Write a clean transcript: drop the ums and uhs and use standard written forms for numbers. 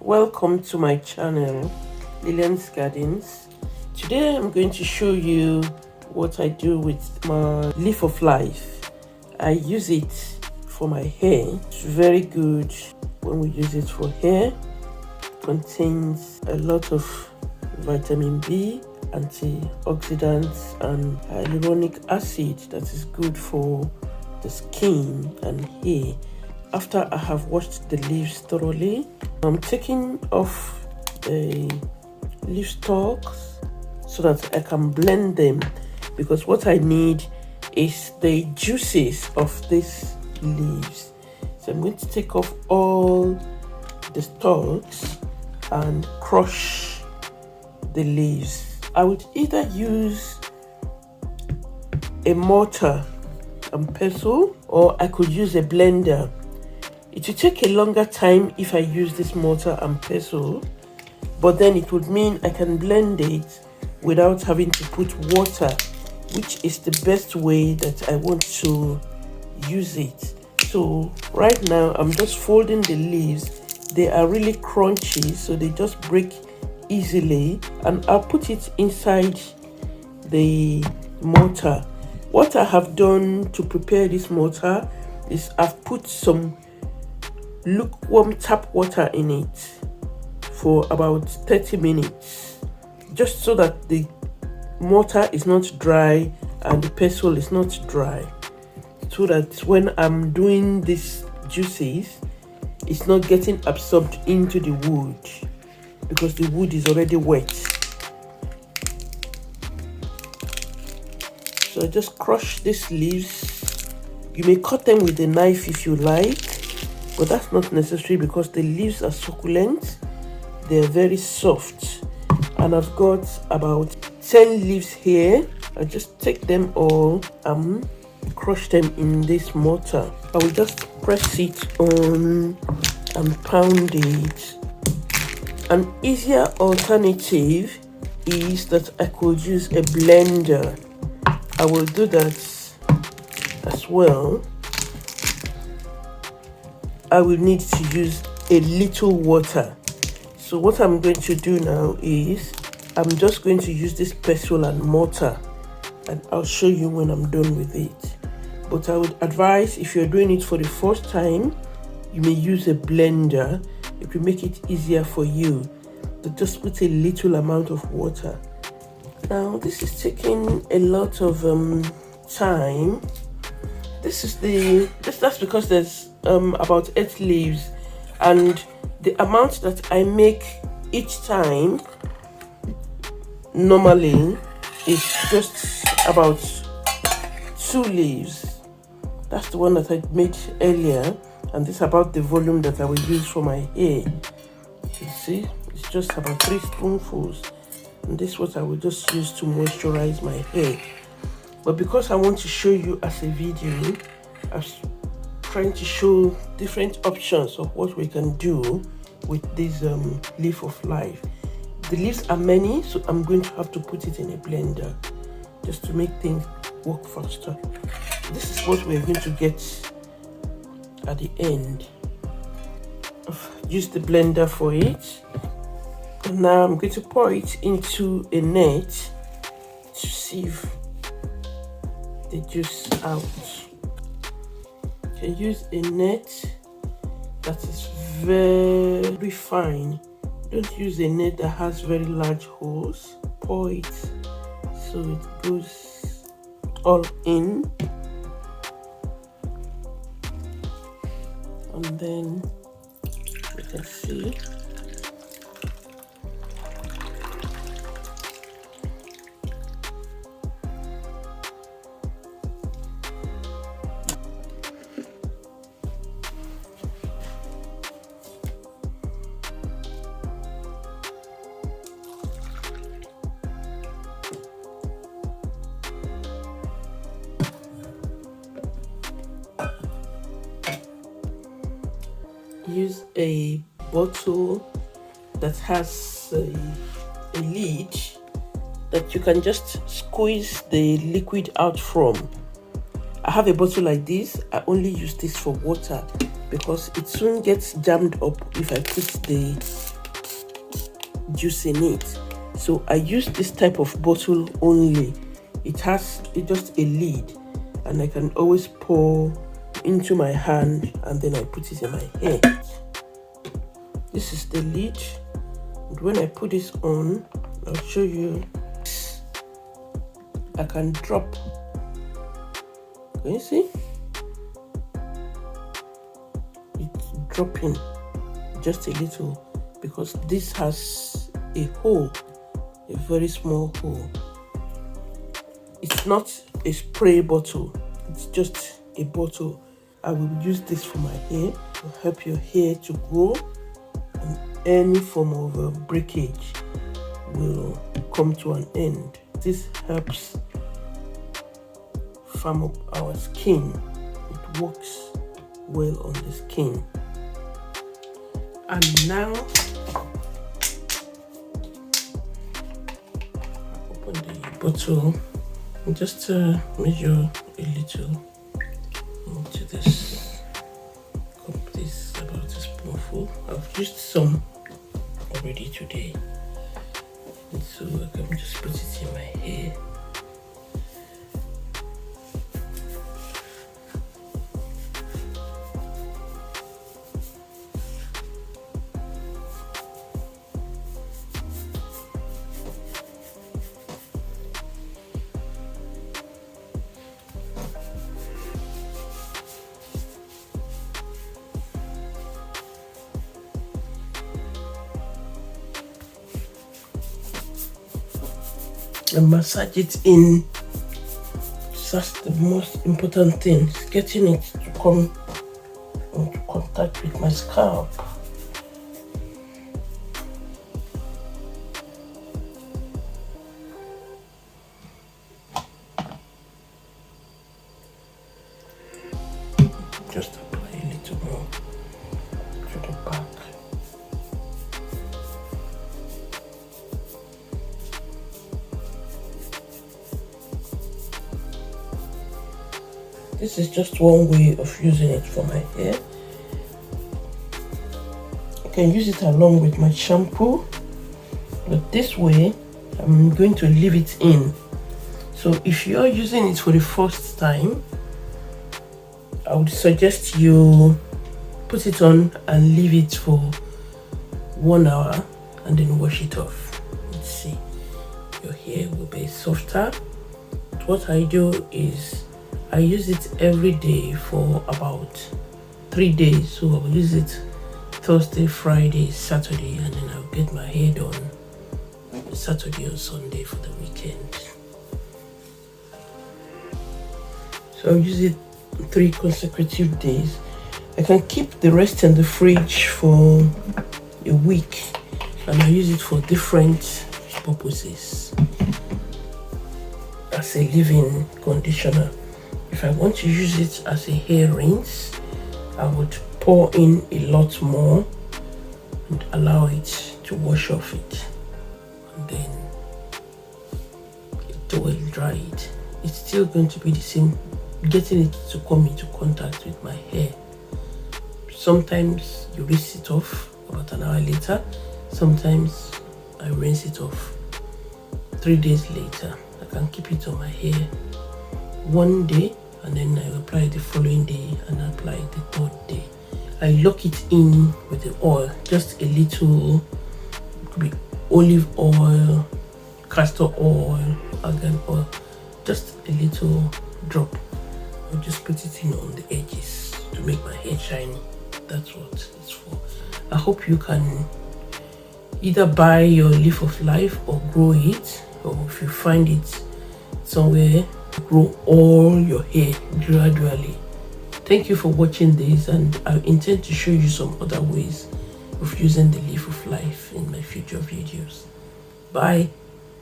Welcome to my channel, Lillian's Gardens. Today I'm going to show you what I do with my leaf of life. I use it for my hair. It's very good when we use it for hair. It contains a lot of vitamin B, antioxidants and hyaluronic acid that is good for the skin and hair. After I have washed the leaves thoroughly, I'm taking off the leaf stalks so that I can blend them, because what I need is the juices of these leaves. So I'm going to take off all the stalks and crush the leaves. I would either use a mortar and pestle, or I could use a blender. It will take a longer time if I use this mortar and pestle, but then it would mean I can blend it without having to put water, which is the best way that I want to use it. So right now I'm just folding the leaves. They are really crunchy, so they just break easily, and I'll put it inside the mortar. What I have done to prepare this mortar is I've put some lukewarm tap water in it for about 30 minutes, just so that the mortar is not dry and the pestle is not dry, so that when I'm doing these juices, it's not getting absorbed into the wood, because the wood is already wet. So I just crush these leaves. You may cut them with a knife if you like, but that's not necessary because the leaves are succulent. They're very soft, and I've got about 10 leaves here. I just take them all and crush them in this mortar. I will just press it on and pound it. An easier alternative is that I could use a blender. I will do that as well. I will need to use a little water. So what I'm going to do now is I'm just going to use this pestle and mortar, and I'll show you when I'm done with it. But I would advise, if you're doing it for the first time, you may use a blender. It will make it easier for you to just put a little amount of water. Now this is taking a lot of time. That's because there's about 8 leaves, and the amount that I make each time normally is just about 2 leaves. That's the one that I made earlier, and this is about the volume that I will use for my hair. You see, it's just about 3 spoonfuls, and this is what I will just use to moisturize my hair. But because I want to show you as a video, I'm trying to show different options of what we can do with this leaf of life. The leaves are many, so I'm going to have to put it in a blender just to make things work faster. This is what we're going to get at the end. I've used the blender for it, and now I'm going to pour it into a net to sieve the juice out. You can use a net that is very fine. Don't use a net that has very large holes. Pour it so it goes all in, and then you can see use a bottle that has a lid that you can just squeeze the liquid out from. I have a bottle like this. I only use this for water. because it soon gets jammed up if I put the juice in it. So I use this type of bottle only. It has just a lid, and I can always pour into my hand and then I put it in my hair. This is the lid, and when I put this on, I'll show you. I can drop. Can you see? It's dropping just a little because this has a hole, a very small hole. It's not a spray bottle, it's just a bottle. I will use this for my hair to help your hair to grow, and any form of breakage will come to an end. This helps firm up our skin. It works well on the skin. And now I open the bottle and just measure a little into this cup. This is about a spoonful. I've used some already today, and so I can just put it in my hair. And massage it in. That's the most important thing, getting it to come into contact with my scalp. Just apply a little more to the back. This is just one way of using it for my hair. I can use it along with my shampoo, but this way I'm going to leave it in. So if you're using it for the first time, I would suggest you put it on and leave it for 1 hour and then wash it off. Let's see, your hair will be softer. But what I do is I use it every day for about 3 days. So I'll use it Thursday, Friday, Saturday, and then I'll get my hair done Saturday or Sunday for the weekend. So I'll use it 3 consecutive days. I can keep the rest in the fridge for a week, and I use it for different purposes as a leave-in conditioner. If I want to use it as a hair rinse, I would pour in a lot more and allow it to wash off it, and then it will dry it. It's still going to be the same, getting it to come into contact with my hair. Sometimes you rinse it off about an hour later, sometimes I rinse it off 3 days later. I can keep it on my hair 1 day, and then I apply it the following day and apply it the 3rd day. I lock it in with the oil, just a little, it could be olive oil, castor oil, argan oil, just a little drop. I'll just put it in on the edges to make my hair shiny. That's what it's for. I hope you can either buy your leaf of life or grow it, or if you find it somewhere, grow all your hair gradually. Thank you for watching this, and I intend to show you some other ways of using the leaf of life in my future videos. Bye.